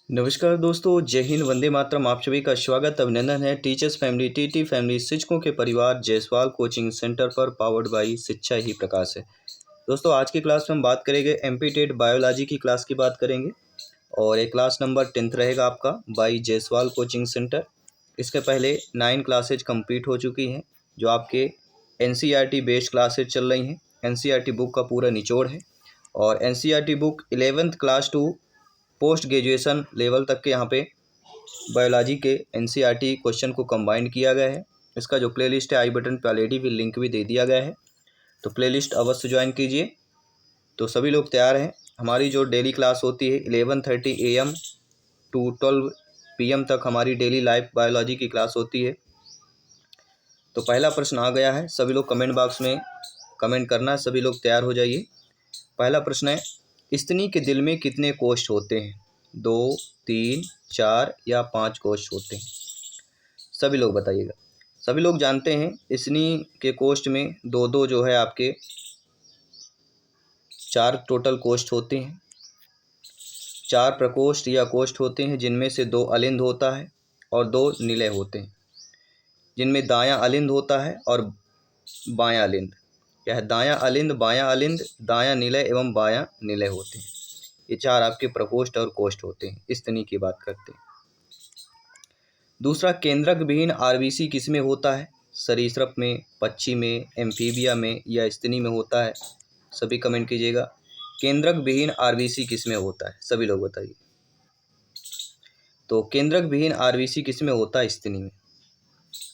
नमस्कार दोस्तों, जय हिंद, वंदे मातरम। आप सभी का स्वागत अभिनंदन है टीचर्स फैमिली, टीटी फैमिली, शिक्षकों के परिवार जायसवाल कोचिंग सेंटर पर, पावर्ड बाई शिक्षा ही प्रकाश है। दोस्तों, आज की क्लास में हम बात करेंगे एमपी टेट बायोलॉजी की क्लास की बात करेंगे और एक क्लास नंबर 10th रहेगा आपका बाई जायसवाल कोचिंग सेंटर। इसके पहले 9 क्लासेज कंप्लीट हो चुकी हैं जो आपके एनसीईआरटी बेस्ड क्लासेज चल रही हैं। एनसीईआरटी बुक का पूरा निचोड़ है और NCERT book 11th class to post graduation level तक के यहाँ पे बायोलॉजी के एनसीईआरटी क्वेश्चन को कंबाइंड किया गया है। इसका जो प्लेलिस्ट है आई बटन पे ऑलरेडी भी लिंक भी दे दिया गया है, तो प्लेलिस्ट अवश्य ज्वाइन कीजिए। तो सभी लोग तैयार हैं। हमारी जो डेली क्लास होती है 11:30 AM टू 12 PM तक हमारी डेली लाइव बायोलॉजी की क्लास होती है। तो पहला प्रश्न आ गया है, सभी लोग कमेंट बॉक्स में कमेंट करना है। सभी लोग तैयार हो जाइए। पहला प्रश्न है, स्तनी के दिल में कितने कोष्ठ होते हैं? 2, 3, 4 या 5 कोष्ठ होते हैं? सभी लोग बताइएगा। सभी लोग जानते हैं स्तनी के कोष्ठ में दो दो जो है आपके 4 टोटल कोष्ठ होते हैं। 4 प्रकोष्ठ या कोष्ठ होते हैं जिनमें से 2 अलिंद होता है और 2 निलय होते हैं, जिनमें दायां अलिंद होता है और बायां अलिंद। क्या है? दायां अलिंद, बायां अलिंद, दायां निलय एवं बायां निलय होते हैं। ये 4 आपके प्रकोष्ठ और कोष्ठ होते हैं। स्तनी की बात करते हैं। दूसरा, केंद्रक विहीन आरबीसी किसमें होता है? सरीसृप में, पक्षी में, एम्फीबिया में या स्तनी में होता है? सभी कमेंट कीजिएगा। केंद्रक विहीन आरबीसी किसमें होता है? सभी लोग बताइए। तो केंद्रक विहीन आरबीसी किसमें होता है? स्तनी में।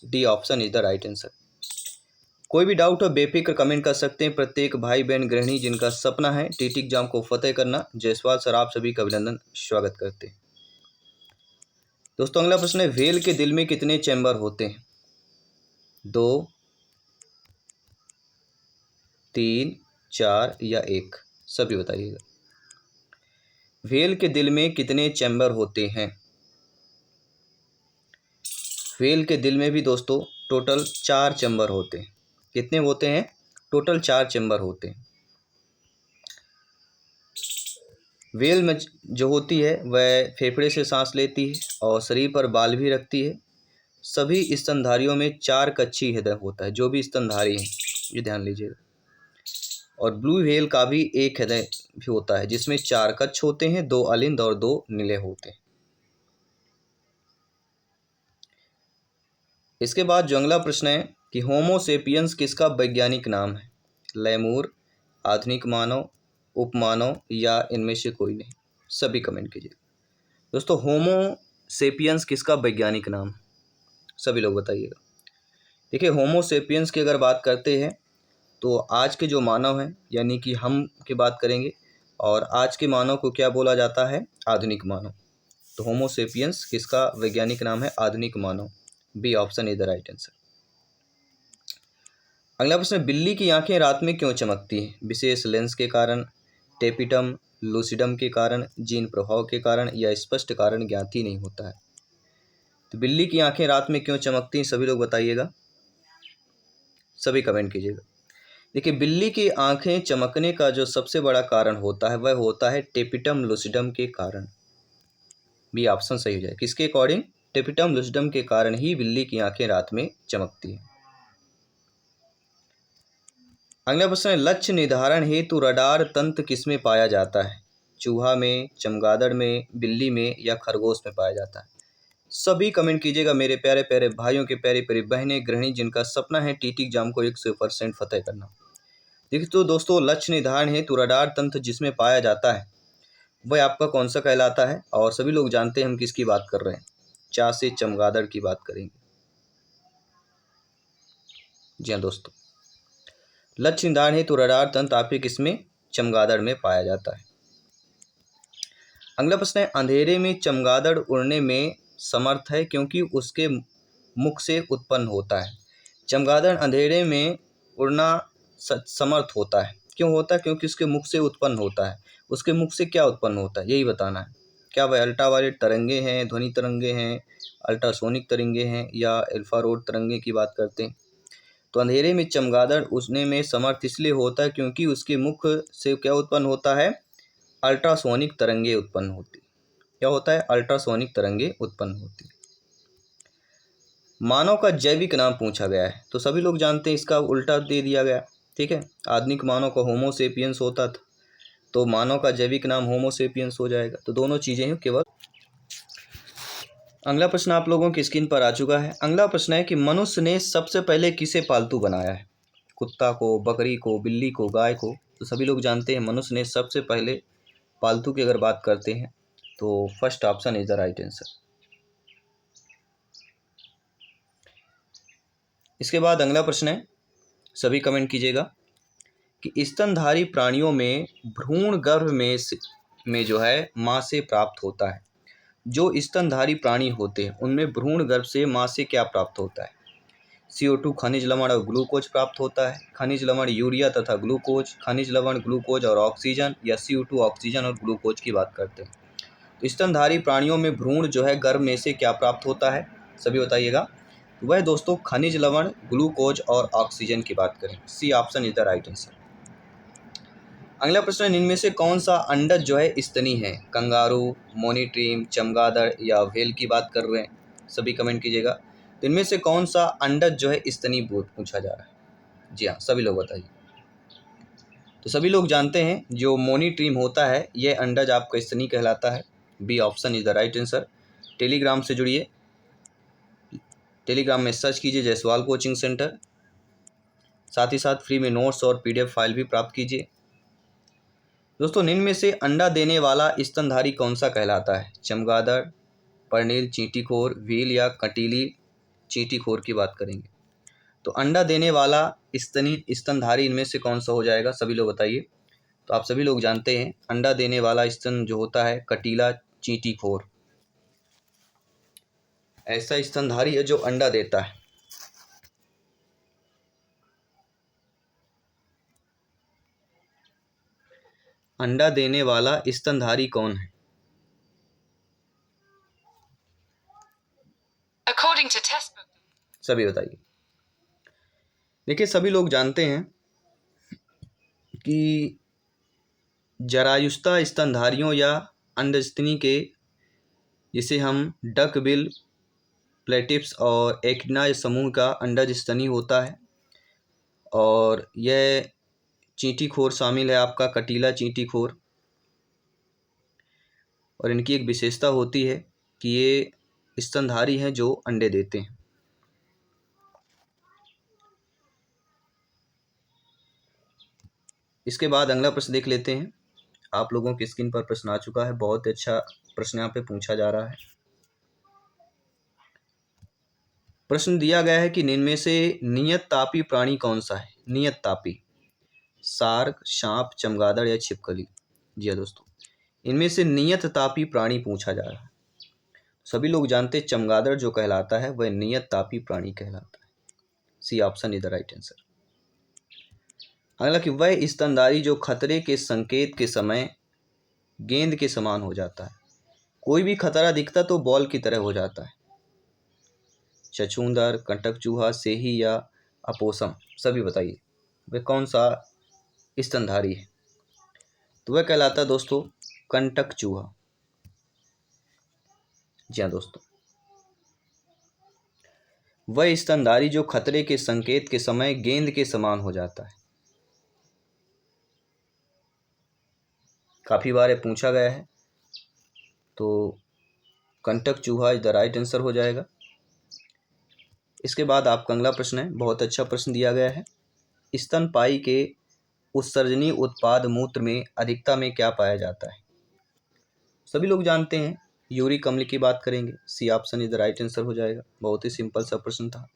D option is the right answer. कोई भी डाउट हो बेफिक्र कमेंट कर सकते हैं। प्रत्येक भाई बहन गृहिणी जिनका सपना है टीटी एग्जाम को फतेह करना, जायसवाल सर आप सभी का अभिनंदन, स्वागत करते हैं। दोस्तों, अगला प्रश्न है, व्हेल के दिल में कितने चैम्बर होते हैं? 2, 3, 4 या 1? सभी बताइएगा। व्हेल के दिल में कितने चैम्बर होते हैं? व्हेल के दिल में भी दोस्तों टोटल 4 चैम्बर होते हैं। कितने होते हैं? टोटल 4 चैम्बर होते हैं। व्हेल में जो होती है वह फेफड़े से सांस लेती है और शरीर पर बाल भी रखती है। सभी स्तनधारियों में 4 कक्षीय हृदय होता है। जो भी स्तनधारी हैं ये ध्यान लीजिएगा। और ब्लू व्हेल का भी एक हृदय भी होता है जिसमें 4 कक्ष होते हैं, 2 अलिंद और 2 निलय होते हैं। इसके बाद जो अगला प्रश्न है कि होमो सेपियंस किसका वैज्ञानिक नाम है? लेमूर, आधुनिक मानव, उपमानव या इनमें से कोई नहीं? सभी कमेंट कीजिए। दोस्तों, होमो सेपियंस किसका वैज्ञानिक नाम है? सभी लोग बताइएगा। देखिए, होमो सेपियंस की अगर बात करते हैं तो आज के जो मानव हैं यानी कि हम की बात करेंगे, और आज के मानव को क्या बोला जाता है? आधुनिक मानव। तो होमो सेपियंस किसका वैज्ञानिक नाम है? आधुनिक मानव। B option is the right answer. अगला प्रश्न, बिल्ली की आंखें रात में क्यों चमकती हैं? विशेष लेंस के कारण, टेपिटम लूसिडम के कारण, जीन प्रभाव के कारण या स्पष्ट कारण ज्ञात ही नहीं होता है। तो बिल्ली की आंखें रात में क्यों चमकती हैं? सभी लोग बताइएगा। सभी कमेंट कीजिएगा। देखिए, बिल्ली की आंखें चमकने का जो सबसे बड़ा कारण होता है वह होता है टेपिटम लूसिडम के कारण। बी ऑप्शन सही हो जाए। किसके अकॉर्डिंग? टेपिटम लूसिडम के कारण ही बिल्ली की आंखें रात में चमकती हैं। अगला प्रश्न है, लक्ष्य निर्धारण हेतु रडार तंत्र किसमें पाया जाता है? चूहा में, चमगादड़ में, बिल्ली में या खरगोश में पाया जाता है? सभी कमेंट कीजिएगा मेरे प्यारे प्यारे भाइयों के, प्यारी प्यारी बहनें गृहिणी जिनका सपना है टीटी एग्जाम को 100% फतेह करना। देखिए तो दोस्तों, लक्ष्य निर्धारण हेतु रडार तंत्र जिसमें पाया जाता है वह आपका कौन सा कहलाता है? और सभी लोग जानते हैं हम किसकी बात कर रहे हैं। चा से चमगादड़ की बात करेंगे। जी हाँ दोस्तों, लक्ष्य निर्धारण हेतु रडार तंत्र आपके किसमें? चमगादड़ में पाया जाता है। अगला प्रश्न है, अंधेरे में चमगादड़ उड़ने में समर्थ है क्योंकि उसके मुख से उत्पन्न होता है। चमगादड़ अंधेरे में उड़ना समर्थ होता है। क्यों होता है? क्योंकि उसके मुख से उत्पन्न होता है। उसके मुख से क्या उत्पन्न होता है यही बताना है। क्या वह अल्ट्रावायलेट तरंगे हैं, ध्वनि तरंगे हैं, अल्ट्रासोनिक तरंगे हैं या इंफ्रारेड तरंगे की बात करते हैं? तो अंधेरे में चमगादड़ उड़ने में समर्थ इसलिए होता है क्योंकि उसके मुख से क्या उत्पन्न होता है? अल्ट्रासोनिक तरंगे उत्पन्न होती। क्या होता है, अल्ट्रासोनिक तरंगे उत्पन्न होती है। मानव का जैविक नाम पूछा गया है, तो सभी लोग जानते हैं इसका उल्टा दे दिया गया। ठीक है, आधुनिक मानव का होमोसेपियंस होता था, तो मानव का जैविक नाम होमोसेपियंस हो जाएगा। तो दोनों चीज़ें हैं केवल। अगला प्रश्न आप लोगों की स्क्रीन पर आ चुका है। अगला प्रश्न है कि मनुष्य ने सबसे पहले किसे पालतू बनाया है, कुत्ता को, बकरी को, बिल्ली को, गाय को। तो सभी लोग जानते हैं मनुष्य ने सबसे पहले पालतू की अगर बात करते हैं तो first option is the right answer. इसके बाद अगला प्रश्न है, सभी कमेंट कीजिएगा कि स्तनधारी प्राणियों में भ्रूण गर्भ में जो है माँ से प्राप्त होता है। जो स्तनधारी प्राणी होते हैं उनमें भ्रूण गर्भ से माँ से क्या प्राप्त होता है, CO2 खनिज लवण और ग्लूकोज प्राप्त होता है, खनिज लवण यूरिया तथा ग्लूकोज, खनिज लवण ग्लूकोज और ऑक्सीजन, या CO2 ऑक्सीजन और ग्लूकोज की बात करते हैं। तो स्तनधारी प्राणियों में भ्रूण जो है गर्भ में से क्या प्राप्त होता है, सभी बताइएगा। वह दोस्तों खनिज लवण, ग्लूकोज और ऑक्सीजन की बात करें, C option is the right answer. अगला प्रश्न, इनमें से कौन सा अंडज जो है स्तनी है, कंगारू, मोनीट्रीम, चमगादड़ या व्हेल की बात कर रहे हैं, सभी कमेंट कीजिएगा। तो इनमें से कौन सा अंडज जो है स्तनी पूछा जा रहा है, जी हाँ सभी लोग बताइए। तो सभी लोग जानते हैं जो मोनीट्रीम होता है यह अंडज आपका स्तनी कहलाता है, B option is the right answer. Telegram से जुड़िए, टेलीग्राम में सर्च कीजिए जायसवाल कोचिंग सेंटर, साथ ही साथ फ्री में नोट्स और PDF फाइल भी प्राप्त कीजिए। दोस्तों निम्न में से अंडा देने वाला स्तनधारी कौन सा कहलाता है, चमगादड़, पर्नेल चींटीखोर, व्हील या कटीली चींटीखोर की बात करेंगे। तो अंडा देने वाला स्तनधारी इनमें से कौन सा हो जाएगा, सभी लोग बताइए। तो आप सभी लोग जानते हैं अंडा देने वाला स्तन जो होता है कटीला चींटीखोर, ऐसा स्तनधारी है जो अंडा देता है। अंडा देने वाला स्तनधारी कौन है, अकॉर्डिंग टू टेस्ट बुक, सभी बताइए। देखिए सभी लोग जानते हैं कि जरायुस्ता स्तनधारियों या अंडस्तनी के, जिसे हम डक बिल, प्लेटिप्स और एक्टिना समूह का अंडज स्तनी होता है, और यह चींटीखोर शामिल है आपका कटीला चींटीखोर। और इनकी एक विशेषता होती है कि ये स्तनधारी हैं जो अंडे देते हैं। इसके बाद अगला प्रश्न देख लेते हैं। आप लोगों की स्क्रीन पर प्रश्न आ चुका है, बहुत अच्छा प्रश्न यहाँ पे पूछा जा रहा है। प्रश्न दिया गया है कि निम्न में से नियत तापी प्राणी कौन सा है, नियत तापी, सार्क, सांप, चमगादड़ या छिपकली। जी हाँ दोस्तों, इनमें से नियत तापी प्राणी पूछा जा रहा है। सभी लोग जानते हैं चमगादड़ जो कहलाता है वह नियत तापी प्राणी कहलाता है, C option is the right answer. अगला कि वह स्तनधारी जो खतरे के संकेत के समय गेंद के समान हो जाता है, कोई भी खतरा दिखता तो बॉल की तरह हो जाता है, छछूंदर, कंटक चूहा, सेही या अपोसम, सभी बताइए वह कौन सा स्तनधारी है। तो वह कहलाता है दोस्तों कंटक चूहा। जी हाँ दोस्तों, वह स्तनधारी जो खतरे के संकेत के समय गेंद के समान हो जाता है। काफ़ी बार ये पूछा गया है, तो कंटक चूहा इज द राइट आंसर हो जाएगा। इसके बाद आपका अगला प्रश्न है, बहुत अच्छा प्रश्न दिया गया है। स्तनपायी के उत्सर्जनीय उत्पाद मूत्र में अधिकता में क्या पाया जाता है, सभी लोग जानते हैं यूरिक अम्ल की बात करेंगे, C option is the right answer हो जाएगा। बहुत ही सिंपल सा प्रश्न था।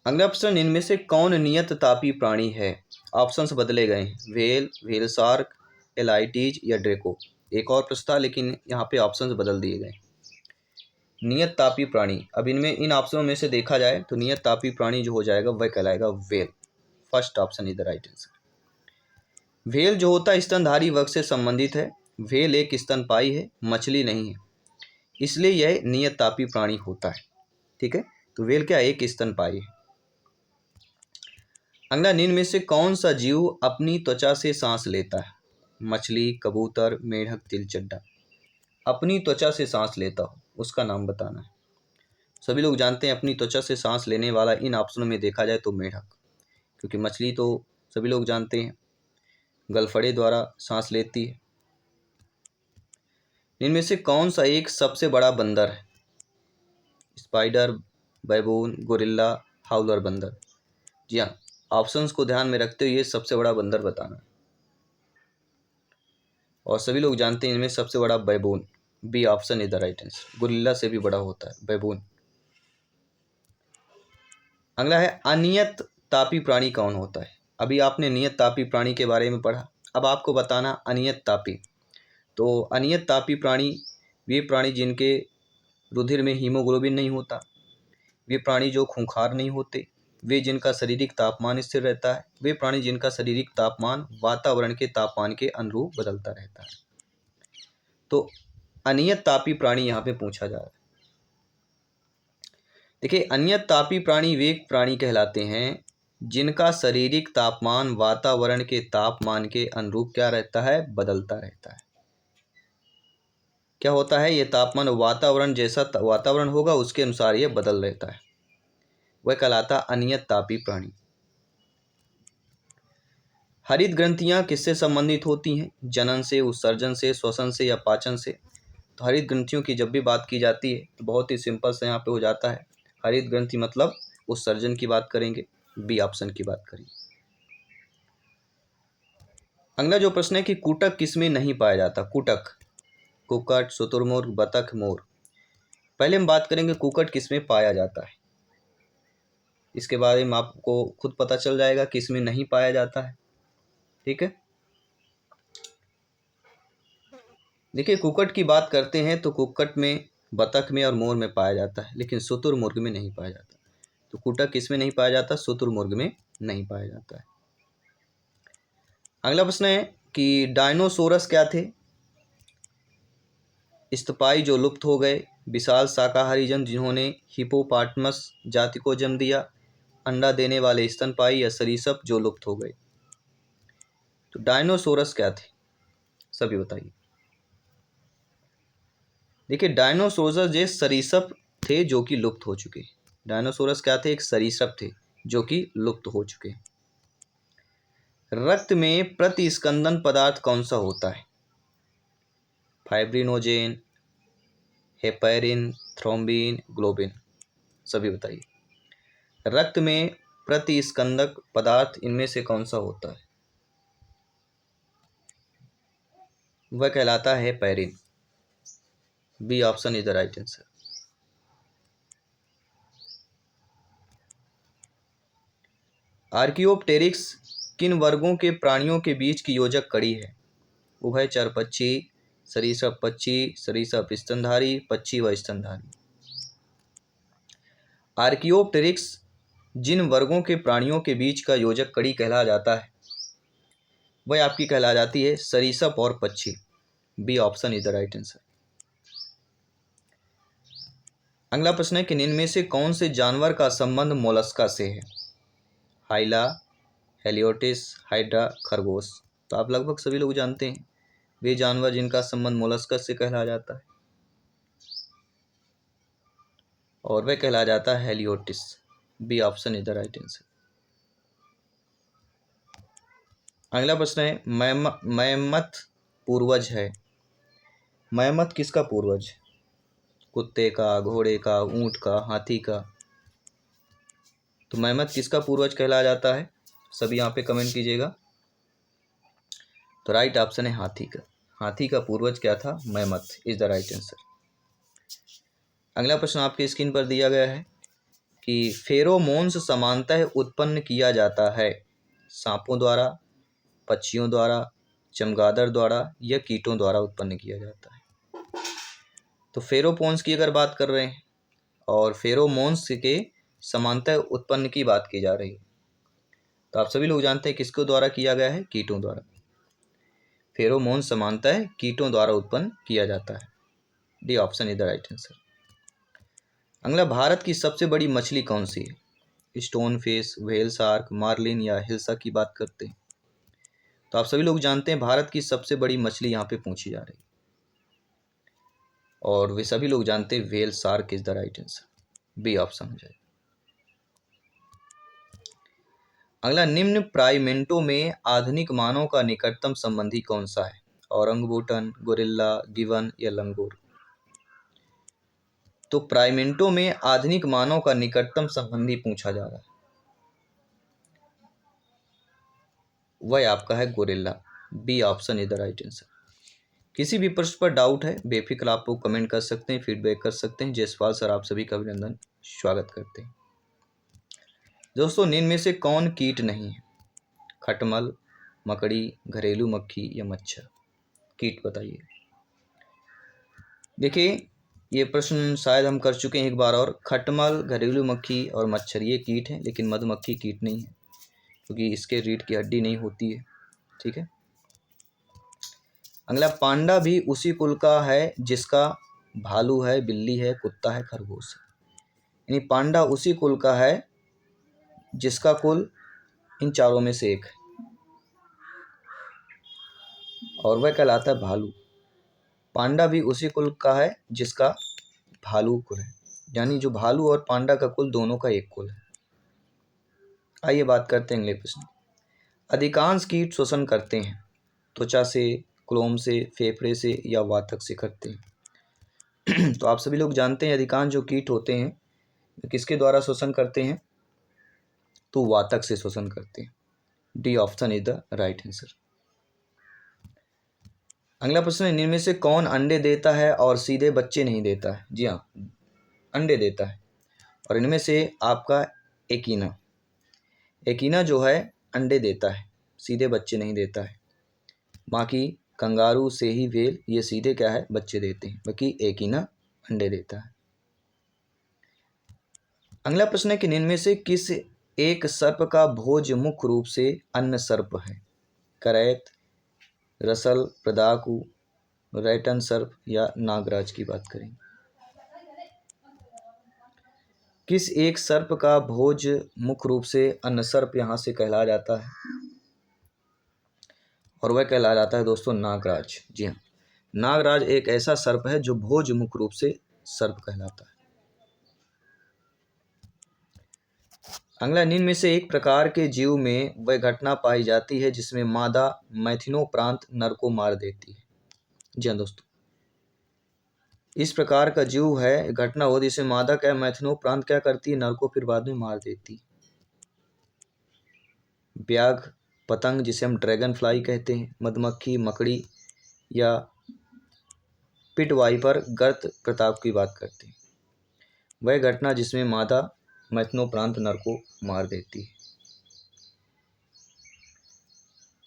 अगला प्रश्न, इनमें से कौन नियत तापी प्राणी है, ऑप्शंस बदले गए हैं, व्हेल, व्हेल शार्क, एलाइटीज या ड्रेको। एक और प्रश्न था लेकिन यहाँ पे ऑप्शंस बदल दिए गए। नियत तापी प्राणी, अब इनमें इन ऑप्शनों में से देखा जाए तो नियत तापी प्राणी जो हो जाएगा वह कहलाएगा whale, first option is the right answer. Whale जो होता है स्तनधारी वर्ग से संबंधित है, व्हेल एक स्तनपायी है, मछली नहीं है, इसलिए यह नियत तापी प्राणी होता है। ठीक है, तो व्हेल क्या एक स्तनपायी है। अगला, निम्न में से कौन सा जीव अपनी त्वचा से सांस लेता है, मछली, कबूतर, मेढक, तिलचट्टा। अपनी त्वचा से सांस लेता हो उसका नाम बताना है। सभी लोग जानते हैं अपनी त्वचा से सांस लेने वाला इन ऑप्शनों में देखा जाए तो मेढक, क्योंकि मछली तो सभी लोग जानते हैं गलफड़े द्वारा सांस लेती है। इनमें से कौन सा एक सबसे बड़ा बंदर है? स्पाइडर, बैबून, गोरिल्ला, हाउलर बंदर। जी हाँ, ऑप्शंस को ध्यान में रखते हुए सबसे बड़ा बंदर बताना है। और सभी लोग जानते हैं इनमें सबसे बड़ा baboon. B option is the right answer. Gorilla से भी बड़ा होता है बैबून। अगला है अनियत तापी प्राणी कौन होता है? अभी आपने नियत तापी प्राणी के बारे में पढ़ा, अब आपको बताना अनियत तापी। तो अनियत तापी प्राणी वे प्राणी जिनके रुधिर में हीमोग्लोबिन नहीं होता, वे प्राणी जो खूंखार नहीं होते, वे जिनका शारीरिक तापमान स्थिर रहता है, वे प्राणी जिनका शारीरिक तापमान वातावरण के तापमान के अनुरूप बदलता रहता है। तो अनियत तापी प्राणी यहाँ पे पूछा जा रहा है। देखिए, अनियत तापी प्राणी वे प्राणी कहलाते हैं जिनका शारीरिक तापमान वातावरण के तापमान के अनुरूप क्या रहता है? बदलता रहता है। क्या होता है? ये तापमान वातावरण जैसा वातावरण होगा उसके अनुसार ये बदल रहता है, वह कहलाता अनियत तापी प्राणी। हरित ग्रंथियां किससे संबंधित होती हैं? जनन से, उत्सर्जन से, श्वसन से या पाचन से? तो हरित ग्रंथियों की जब भी बात की जाती है तो बहुत ही सिंपल से यहाँ पे हो जाता है। हरित ग्रंथि मतलब उत्सर्जन की बात करेंगे, बी ऑप्शन की बात करेंगे। अगला जो प्रश्न है कि कुटक किसमें नहीं पाया जाता? कुटक, कुक्कट, शुतुरमुर्ग, बतख, मोर। पहले हम बात करेंगे कुक्कट किसमें पाया जाता है, इसके बारे में आपको खुद पता चल जाएगा किसमें नहीं पाया जाता है। ठीक है, देखिए कुक्कट की बात करते हैं तो कुक्कट में, बतख में और मोर में पाया जाता है, लेकिन शुतुरमुर्ग में नहीं पाया जाता। तो कुटक किसमें नहीं पाया जाता? शुतुरमुर्ग में नहीं पाया जाता है। अगला प्रश्न है कि डायनोसोरस क्या थे? स्तपाई जो लुप्त हो गए, विशाल शाकाहारी जंतु जिन्होंने हिपोपाटमस जाति को जन्म दिया, अंडा देने वाले स्तनपाई या सरीसृप जो लुप्त हो गए। तो डायनोसोरस क्या थे? सभी बताइए। देखिए, डायनोसोरस ये सरीसृप थे जो कि लुप्त हो चुके। डायनोसोरस क्या थे? एक सरीसृप थे जो कि लुप्त हो चुके। रक्त में प्रतिस्कंदन पदार्थ कौन सा होता है? Fibrinogen, heparin, thrombin, globin. सभी बताइए। रक्त में प्रतिस्कंदक पदार्थ इनमें से कौन सा होता है? वह कहलाता है heparin. B option is the right answer. Archaeopteryx किन वर्गों के प्राणियों के बीच की योजक कड़ी है? उभयचर पक्षी, सरीसृप पक्षी, सरीसृप स्तनधारी, पक्षी व स्तनधारी। आर्कियोप्टेरिक्स जिन वर्गों के प्राणियों के बीच का योजक कड़ी कहला जाता है वह आपकी कहला जाती है सरीसृप और पक्षी। B option is the right answer. अगला प्रश्न है कि इनमें से कौन से जानवर का संबंध मोलस्का से है? हाइला, हेलियोटिस, हाइड्रा, खरगोश। तो आप लगभग सभी लोग जानते हैं वे जानवर जिनका संबंध मोलस्का से कहला जाता है, और वह कहला जाता है Haliotis. B option is the right answer. अगला प्रश्न है मैमथ पूर्वज है। मैमथ किसका पूर्वज? कुत्ते का, घोड़े का, ऊंट का, हाथी का। तो मैमथ किसका पूर्वज कहला जाता है? सभी यहाँ पे कमेंट कीजिएगा। तो राइट ऑप्शन है हाथी का। हाथी का पूर्वज क्या था? Mammoth is the right answer. अगला प्रश्न आपके स्क्रीन पर दिया गया है कि फेरोमोन्स सामान्यतः उत्पन्न किया जाता है सांपों द्वारा, पक्षियों द्वारा, चमगादड़ द्वारा या कीटों द्वारा उत्पन्न किया जाता है। तो फेरोमोन्स की अगर बात कर रहे हैं और फेरोमोन्स के समानतः उत्पन्न की बात की जा रही है, तो आप सभी लोग जानते हैं किसके द्वारा किया गया है? कीटों द्वारा। फेरोमोन समानतः कीटों द्वारा उत्पन्न किया जाता है। D option is the right answer. अगला, भारत की सबसे बड़ी मछली कौन सी है? Stone fish, whale shark, marlin या हिल्सा की बात करते हैं। तो आप सभी लोग जानते हैं भारत की सबसे बड़ी मछली यहाँ पे पूछी जा रही है, और वे सभी लोग जानते हैं whale shark is the right answer, B option हो जाए। अगला, निम्न प्राइमेटो में आधुनिक मानव का निकटतम संबंधी कौन सा है? औरंगुटन, गोरिल्ला, गिवन या लंगूर? तो प्राइमेटो में आधुनिक मानव का निकटतम संबंधी पूछा जा रहा है, वह आपका है gorilla, B option is the right answer. किसी भी प्रश्न पर डाउट है बेफिक्र आप लोग कमेंट कर सकते हैं, फीडबैक कर सकते हैं। जयसवाल सर आप सभी का अभिनंदन, स्वागत करते हैं। दोस्तों, निम्न में से कौन कीट नहीं है? खटमल, मकड़ी, घरेलू मक्खी या मच्छर? कीट बताइए। देखिए, ये प्रश्न शायद हम कर चुके हैं एक बार और। खटमल, घरेलू मक्खी और मच्छर ये कीट हैं, लेकिन मधुमक्खी कीट नहीं है, क्योंकि इसके रीढ़ की हड्डी नहीं होती है। ठीक है। अगला, पांडा भी उसी कुल का है जिसका भालू है, बिल्ली है, कुत्ता है, खरगोश है। यानी पांडा उसी कुल का है जिसका कुल इन चारों में से एक है, और वह कहलाता है भालू। पांडा भी उसी कुल का है जिसका भालू कुल है, यानी जो भालू और पांडा का कुल दोनों का एक कुल है। आइए बात करते हैं अगले प्रश्न। अधिकांश कीट श्वसन करते हैं, त्वचा से, क्लोम से, फेफड़े से या वातक से करते हैं? तो आप सभी लोग जानते हैं अधिकांश जो कीट होते हैं किसके द्वारा श्वसन करते हैं? तो वातक से श्वसन करते हैं, D option is the right answer. अगला प्रश्न है, निम्न में से कौन अंडे देता है और सीधे बच्चे नहीं देता है? जी हाँ, अंडे देता है, और इनमें से आपका एकीना, एकीना जो है अंडे देता है, सीधे बच्चे नहीं देता है। बाकी कंगारू से ही व्हेल ये सीधे क्या है, बच्चे देते हैं, बाकी एकीना अंडे देता है। अगला प्रश्न है कि निम्न में से किस एक सर्प का भोज मुख्य रूप से अन्न सर्प है? करैत, रसल, प्रदाकु, रैटन सर्प या नागराज की बात करें? किस एक सर्प का भोज मुख्य रूप से अन्न सर्प यहाँ से कहलाया जाता है? और वह कहलाया जाता है दोस्तों नागराज। जी हाँ, नागराज एक ऐसा सर्प है जो भोज मुख्य रूप से सर्प कहलाता है। अगला, निम्न में से एक प्रकार के जीव में वह घटना पाई जाती है जिसमें मादा मैथिनोपरांत नर को मार देती है? जी हाँ दोस्तों, इस प्रकार का जीव है, घटना हो जिसमें मादा क्या मैथिनोपरांत क्या करती है, नर को फिर बाद में मार देती है। ब्याघ, पतंग जिसे हम ड्रैगन फ्लाई कहते हैं, मधुमक्खी, मकड़ी या पिट वाइपर गर्त प्रताप की बात करते हैं? वह घटना जिसमें मादा मैथनोप्रांत नर को मार देती है,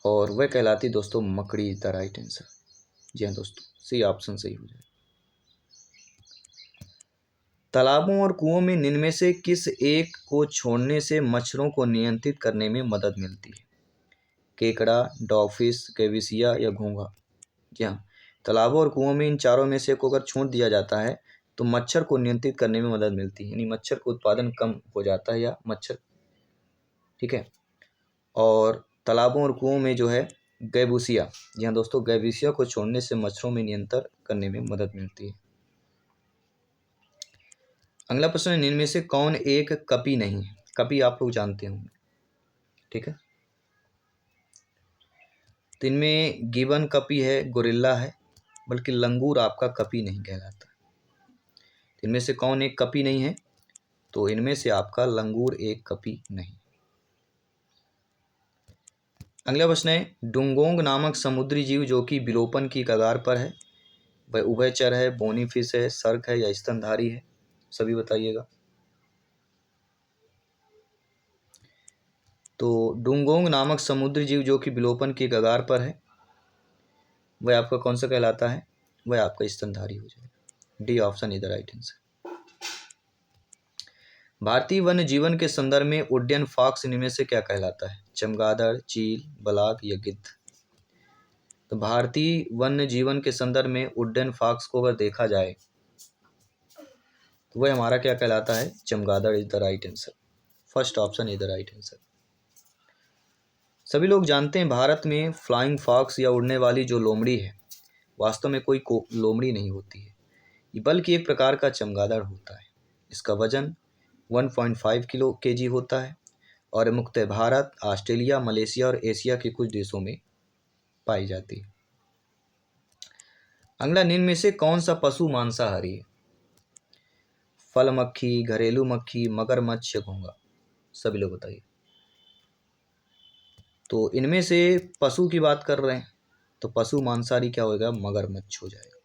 और वह कहलाती दोस्तों मकड़ी इज द राइट आंसर। जी हाँ दोस्तों, सी ऑप्शन सही हो जाए। तालाबों और कुओं में निम्न में से किस एक को छोड़ने से मच्छरों को नियंत्रित करने में मदद मिलती है? केकड़ा, डॉगफिश, कैविसिया या घोंघा? जी हाँ, तालाबों और कुओं में इन चारों में से को अगर छोड़ दिया जाता है तो मच्छर को नियंत्रित करने में मदद मिलती है, यानी मच्छर का उत्पादन कम हो जाता है या मच्छर, ठीक है। और तालाबों और कुओं में जो है गैबूसिया, जी हाँ दोस्तों, गैबूसिया को छोड़ने से मच्छरों में नियंत्रण करने में मदद मिलती है। अगला प्रश्न है, निम्न में से कौन एक कपी नहीं है? कपी आप लोग जानते होंगे, ठीक है। तो इनमें गिवन कपी है, गोरिल्ला है, बल्कि लंगूर आपका कपी नहीं कहलाता। इनमें से कौन एक कपी नहीं है? तो इनमें से आपका लंगूर एक कपी नहीं। अगला प्रश्न है, डुंगोंग नामक समुद्री जीव जो कि विलोपन की कगार पर है, वह उभयचर है, बोनी फिश है, सर्क है या स्तनधारी है? सभी बताइएगा। तो डुंगोंग नामक समुद्री जीव जो कि विलोपन की कगार पर है, वह आपका कौन सा कहलाता है? वह आपका स्तनधारी हो जाएगा, D option is the right answer. भारतीय वन्य जीवन के संदर्भ में उड्डयन फॉक्स इनमें से क्या कहलाता है? चमगादड़, चील, बलाक या गिद्ध? तो भारतीय वन्य जीवन के संदर्भ में उड्डयन फॉक्स को अगर देखा जाए तो वह हमारा क्या कहलाता है? चमगादड़ is the right answer, first option is the right answer. सभी लोग जानते हैं भारत में फ्लाइंग फॉक्स या उड़ने वाली जो लोमड़ी है, वास्तव में कोई लोमड़ी नहीं होती है, ये बल्कि एक प्रकार का चमगादड़ होता है। इसका वजन 1.5 किलो केजी होता है और मुख्यतः भारत, ऑस्ट्रेलिया, मलेशिया और एशिया के कुछ देशों में पाई जाती है। अगला, निम्न में से कौन सा पशु मांसाहारी है? फल मक्खी, घरेलू मक्खी, मगरमच्छ या घोंघा? सभी लोग बताइए। तो इनमें से पशु की बात कर रहे हैं, तो पशु मांसाहारी क्या होगा? मगरमच्छ हो जाएगा।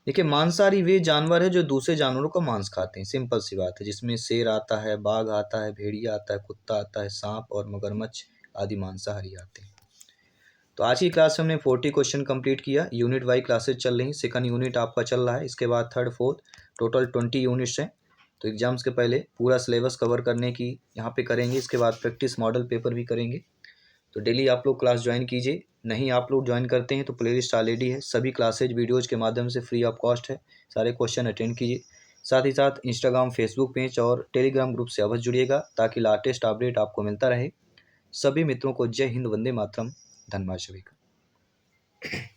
देखिए, मांसाहारी वे जानवर है जो दूसरे जानवरों का मांस खाते हैं, सिंपल सी बात है, जिसमें शेर आता है, बाघ आता है, भेड़िया आता है, कुत्ता आता है, सांप और मगरमच्छ आदि मांसाहारी आते हैं। तो आज की क्लास में हमने 40 क्वेश्चन कंप्लीट किया। यूनिट वाइज क्लासेज चल रही, सेकंड यूनिट आपका चल रहा है, इसके बाद थर्ड फोर्थ, टोटल 20 यूनिट्स हैं। तो एग्जाम्स के पहले पूरा सिलेबस कवर करने की यहाँ पे करेंगे, इसके बाद प्रैक्टिस मॉडल पेपर भी करेंगे। तो डेली आप लोग क्लास ज्वाइन कीजिए। नहीं आप लोग ज्वाइन करते हैं तो प्लेलिस्ट ऑलरेडी है, सभी क्लासेज वीडियोज़ के माध्यम से फ्री ऑफ कॉस्ट है, सारे क्वेश्चन अटेंड कीजिए। साथ ही साथ इंस्टाग्राम, फेसबुक पेज और टेलीग्राम ग्रुप से अवश्य जुड़िएगा ताकि लेटेस्ट अपडेट आपको मिलता रहे। सभी मित्रों को जय हिंद, वंदे मातरम, धन्यवाद सभी का।